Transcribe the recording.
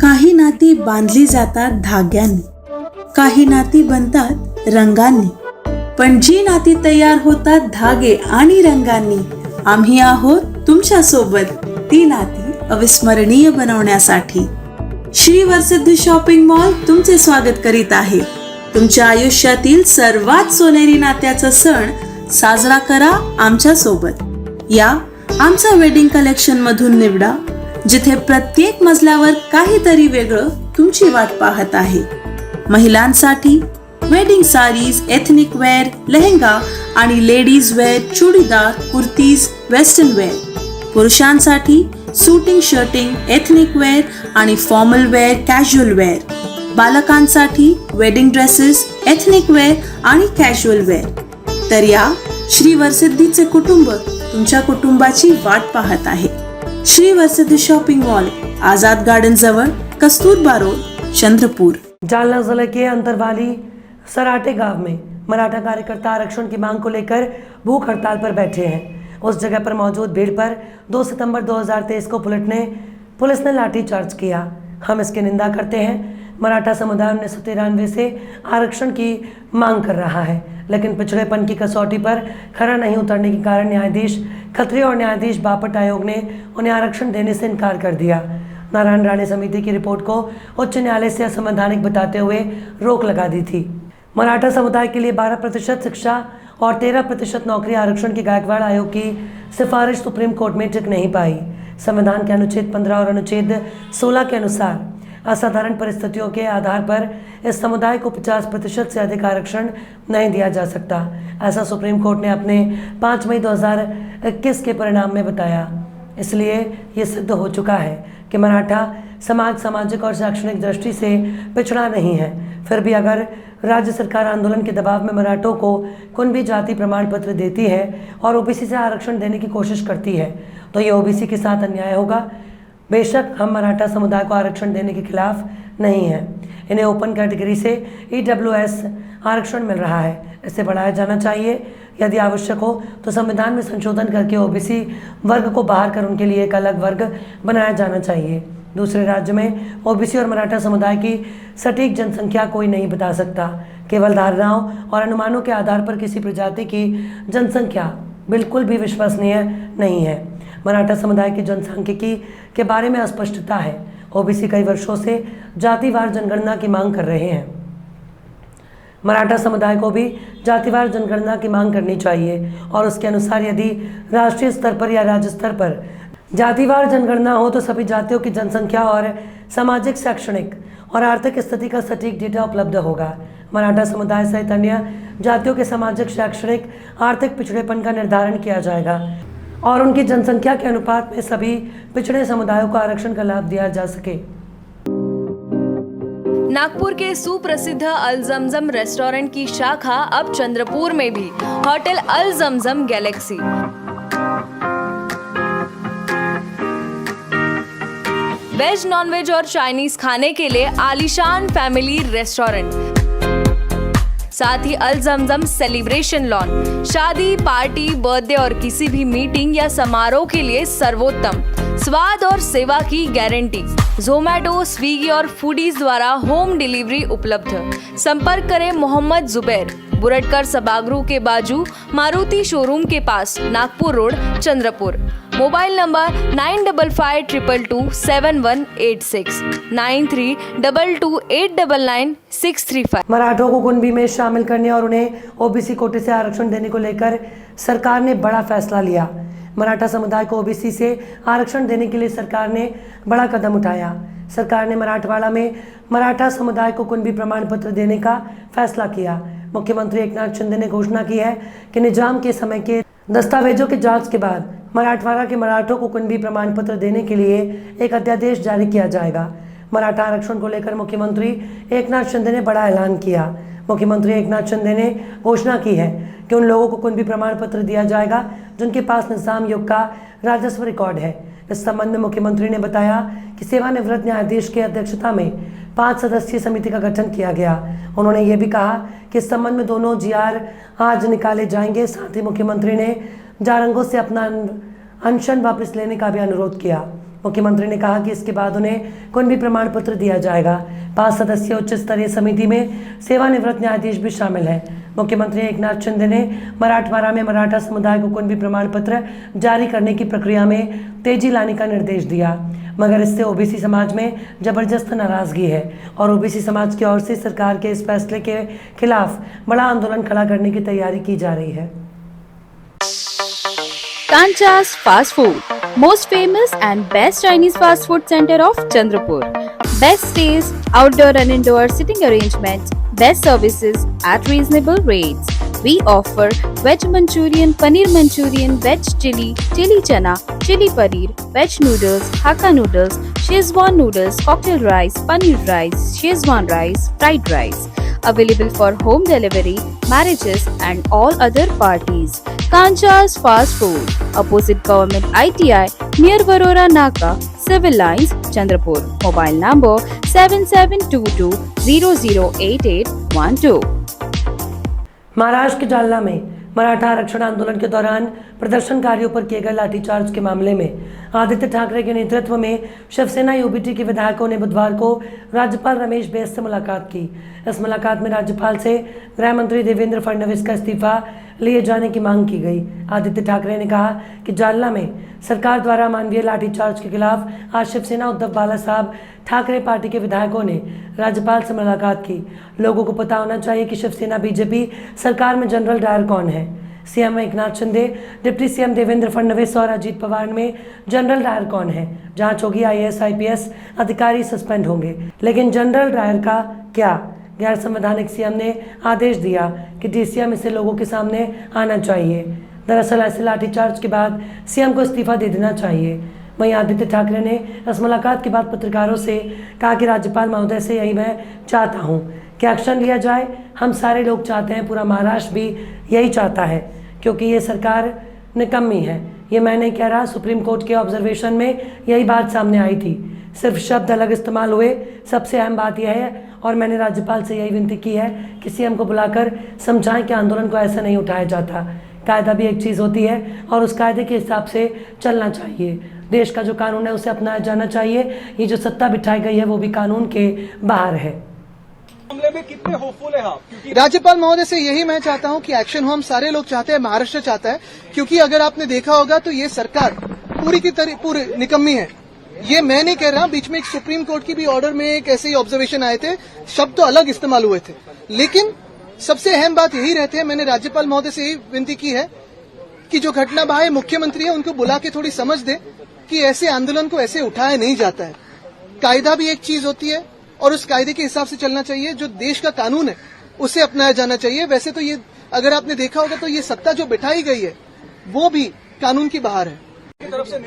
काही नाती बांधली जातात धाग्यांनी, काही नाती बनतात रंगांनी, पण जी नाती तयार होतात धागे आणि रंगांनी, आम्ही आहोत तुमच्या सोबत ती नाती अविस्मरणीय बनवण्यासाठी. श्री वरसिद्धी शॉपिंग मॉल तुमचे स्वागत करीत आहे. तुमच्या आयुष्यातील सर्वात सोनेरी नात्याचा सण साजरा करा आमच्या सोबत. या आमच्या वेडिंग कलेक्शन मधून निवडा, जिथे प्रत्येक मजल्यावर काहीतरी वेगळं तुमची वाट पाहत आहे. महिलांसाठी wedding sarees, ethnic wear, lehenga आणि ladies wear, churidar, kurtis, western wear. पुरुषांसाठी सूटिंग, शर्टिंग, एथनिक वेअर आणि फॉर्मल वेअर, कॅज्युअल वेअर. बालकांसाठी वेडिंग ड्रेसेस, एथनिक वेअर आणि कॅज्युअल वेअर. तर या श्री वरसिद्धीचे कुटुंब तुमच्या कुटुंबाची वाट पाहत आहे. श्री वरसिद्धि शॉपिंग मॉल, आजाद गार्डन जवळ, कस्तूरबा रोड, चंद्रपुर. जालना जिले के अंतरवाली सराटे गांव में मराठा कार्यकर्ता आरक्षण की मांग को लेकर भूख हड़ताल पर बैठे हैं. उस जगह पर मौजूद भीड़ पर 2 सितंबर 2023 को पुलिस ने लाठीचार्ज किया. हम इसकी निंदा करते हैं. मराठा समुदाय 1993 से आरक्षण की मांग कर रहा है, लेकिन पिछड़ेपन की कसौटी पर खरा नहीं उतरने के कारण न्यायाधीश खत्री और न्यायाधीश बापट आयोग ने उन्हें आरक्षण देने से इनकार कर दिया. नारायण राणे समिति की रिपोर्ट को उच्च न्यायालय से असंवैधानिक बताते हुए रोक लगा दी थी. मराठा समुदाय के लिए 12% शिक्षा और 13% नौकरी आरक्षण की गायकवाड़ आयोग की सिफारिश सुप्रीम कोर्ट में टिक नहीं पाई. संविधान के अनुच्छेद 15 और अनुच्छेद 16 के अनुसार असाधारण परिस्थितियों के आधार पर इस समुदाय को 50% से अधिक आरक्षण नहीं दिया जा सकता. ऐसा सुप्रीम कोर्ट ने अपने 5 मई 2021 के परिणाम में बताया. इसलिए ये सिद्ध हो चुका है कि मराठा समाज सामाजिक और शैक्षणिक दृष्टि से पिछड़ा नहीं है. फिर भी अगर राज्य सरकार आंदोलन के दबाव में मराठों को कुणबी जाति प्रमाण पत्र देती है और ओबीसी से आरक्षण देने की कोशिश करती है, तो ये ओबीसी के साथ अन्याय होगा. बेशक हम मराठा समुदाय को आरक्षण देने के खिलाफ नहीं हैं. इन्हें ओपन कैटेगरी से EWS आरक्षण मिल रहा है, इसे बढ़ाया जाना चाहिए. यदि आवश्यक हो तो संविधान में संशोधन करके ओबीसी वर्ग को बाहर कर उनके लिए एक अलग वर्ग बनाया जाना चाहिए. दूसरे राज्य में ओबीसी और मराठा समुदाय की सटीक जनसंख्या कोई नहीं बता सकता. केवल धारणाओं और अनुमानों के आधार पर किसी प्रजाति की जनसंख्या बिल्कुल भी विश्वसनीय नहीं है. मराठा समुदाय की जनसांख्यिकी के बारे में अस्पष्टता है. ओबीसी कई वर्षों से जातिवार जनगणना की मांग कर रहे हैं. मराठा समुदाय को भी जातिवार जनगणना की मांग करनी चाहिए और उसके अनुसार यदि राष्ट्रीय स्तर पर या राज्य स्तर पर जातिवार जनगणना हो तो सभी जातियों की जनसंख्या और सामाजिक, शैक्षणिक और आर्थिक स्थिति का सटीक डेटा उपलब्ध होगा. मराठा समुदाय सहित अन्य जातियों के सामाजिक, शैक्षणिक, आर्थिक पिछड़ेपन का निर्धारण किया जाएगा और उनकी जनसंख्या के अनुपात में सभी पिछड़े समुदायों को आरक्षण का लाभ दिया जा सके. नागपुर के सुप्रसिद्ध अल जमजम रेस्टोरेंट की शाखा अब चंद्रपुर में भी, होटल अल जमजम गैलेक्सी. वेज, नॉनवेज और चाइनीज खाने के लिए आलीशान फैमिली रेस्टोरेंट. साथ ही अल जमजम सेलिब्रेशन लॉन, शादी, पार्टी, बर्थडे और किसी भी मीटिंग या समारोह के लिए सर्वोत्तम स्वाद और सेवा की गारंटी. जोमैटो, स्विगी और फूडीज द्वारा होम डिलीवरी उपलब्ध. संपर्क करें मोहम्मद जुबैर, बुरटकर सभागृह के बाजू, मारुति शोरूम के पास, Nagpur road, Chandrapur. Mobile number 9552227186, 9322899635. मराठों को कुणबी में शामिल करने और उन्हें ओबीसी कोटे से आरक्षण देने को लेकर सरकार ने बड़ा फैसला लिया. मराठा समुदाय को ओबीसी से आरक्षण देने के लिए सरकार ने बड़ा कदम उठाया. सरकार ने मराठवाड़ा में मराठा समुदाय को कुणबी प्रमाण पत्र देने का फैसला किया. मुख्यमंत्री एकनाथ शिंदे ने घोषणा की है कि निजाम के समय के दस्तावेजों की जांच के बाद मराठवाड़ा के मराठों को कुणबी प्रमाण पत्र देने के लिए एक अध्यादेश जारी किया जाएगा. मराठा आरक्षण को लेकर मुख्यमंत्री एकनाथ शिंदे ने बड़ा ऐलान किया. मुख्यमंत्री एकनाथ शिंदे ने घोषणा की है कि उन लोगों को कुणबी प्रमाण पत्र दिया जाएगा जिनके पास निजाम युग का राजस्व रिकॉर्ड है. इस संबंध में मुख्यमंत्री ने बताया कि सेवानिवृत्त न्यायाधीश की अध्यक्षता में 5 सदस्यीय समिति का गठन किया गया. उन्होंने ये भी कहा कि इस संबंध में दोनों GR आज निकाले जाएंगे. साथ ही मुख्यमंत्री ने जारंगों से अपना अनशन वापस लेने का भी अनुरोध किया. मुख्यमंत्री ने कहा कि इसके बाद उन्हें कुंभी प्रमाण पत्र दिया जाएगा। 5 सदस्यीय उच्च स्तरीय समिति में सेवानिवृत्त न्यायाधीश भी शामिल हैं। मुख्यमंत्री एकनाथ शिंदे ने मराठवाड़ा में मराठा समुदाय को कुंभी प्रमाण पत्र जारी करने की प्रक्रिया में तेजी लाने का निर्देश दिया, मगर इससे ओबीसी समाज में जबरदस्त नाराजगी है और ओबीसी समाज की ओर से सरकार के इस फैसले के खिलाफ बड़ा आंदोलन खड़ा करने की तैयारी की जा रही है। Kancha's Fast Food, most famous and best Chinese fast food center of Chandrapur. Best stays, outdoor and indoor sitting arrangements, best services at reasonable rates. We offer veg Manchurian, paneer Manchurian, veg chili, chili chana, chili paneer, veg noodles, Hakka noodles, Szechuan noodles, cocktail rice, paneer rice, Szechuan rice, fried rice. Available for home delivery, marriages and all other parties. Kancha's Fast Food, opposite Government ITI, near Varora Naka, Civil Lines, Chandrapur. Mobile number 7722008812. Maharashtra के जालना में मराठा आरक्षण आंदोलन के दौरान प्रदर्शनकारियों पर किए गए लाठीचार्ज के मामले में आदित्य ठाकरे के नेतृत्व में शिवसेना यूबीटी के विधायकों ने बुधवार को राज्यपाल रमेश बैस से मुलाकात की। इस मुलाकात में राज्यपाल से गृह मंत्री देवेंद्र फडणवीस का इस्तीफा लिए जाने की मांग की गई। आदित्य ठाकरे ने कहा कि जालना में सरकार द्वारा मानवीय लाठीचार्ज के खिलाफ आज शिवसेना उद्धव बाला साहब ठाकरे पार्टी के विधायकों ने राज्यपाल से मुलाकात की। लोगों को पता होना चाहिए कि शिवसेना बीजेपी सरकार में जनरल डायर कौन है। CM Eknath Shinde, deputy CM Devendra Fadnavis और अजीत पवार में जनरल डायर कौन है। जांच होगी, आईएएस आईपीएस अधिकारी सस्पेंड होंगे, लेकिन जनरल डायर का क्या? गैर संवैधानिक सीएम ने आदेश दिया कि डीसीएम इसे लोगों के सामने आना चाहिए। दरअसल ऐसे लाठीचार्ज के बाद सीएम को इस्तीफा दे देना चाहिए। वहीं आदित्य ठाकरे ने इस मुलाकात के बाद पत्रकारों से कहा कि राज्यपाल महोदय से यही मैं चाहता हूं कि एक्शन लिया जाए। हम सारे लोग चाहते हैं, पूरा महाराष्ट्र भी यही चाहता है, क्योंकि ये सरकार निकम्मी है। ये मैं नहीं कह रहा, सुप्रीम कोर्ट के ऑब्जर्वेशन में यही बात सामने आई थी। सिर्फ शब्द अलग इस्तेमाल हुए। सबसे अहम बात यह है, और मैंने राज्यपाल से यही विनती की है कि सीएम को बुलाकर समझाएं कि आंदोलन को ऐसा नहीं उठाया जाता। कायदा भी एक चीज़ होती है और उस कायदे के हिसाब से चलना चाहिए। देश का जो कानून है उसे अपनाया जाना चाहिए। ये जो सत्ता बिठाई गई है वो भी कानून के बाहर है। मामले में कितने होपफुल है आप? क्योंकि राज्यपाल महोदय से यही मैं चाहता हूं कि एक्शन हो। हम सारे लोग चाहते हैं, महाराष्ट्र चाहता है, क्योंकि अगर आपने देखा होगा तो ये सरकार पूरी की तरह पूरी निकम्मी है। ये मैं नहीं कह रहा, बीच में एक सुप्रीम कोर्ट की भी ऑर्डर में एक ऐसे ही ऑब्जर्वेशन आए थे, शब्द तो अलग इस्तेमाल हुए थे, लेकिन सबसे अहम बात यही रहती है। मैंने राज्यपाल महोदय से यही विनती की है कि जो घटना बाह्य मुख्यमंत्री है उनको बुला के थोड़ी समझ दे कि ऐसे आंदोलन को ऐसे उठाया नहीं जाता है। कायदा भी एक चीज होती है और उस कायदे के हिसाब से चलना चाहिए। जो देश का कानून है उसे अपनाया जाना चाहिए। वैसे तो ये अगर आपने देखा होगा तो ये सत्ता जो बिठाई गई है वो भी कानून की बाहर है। की तरफ से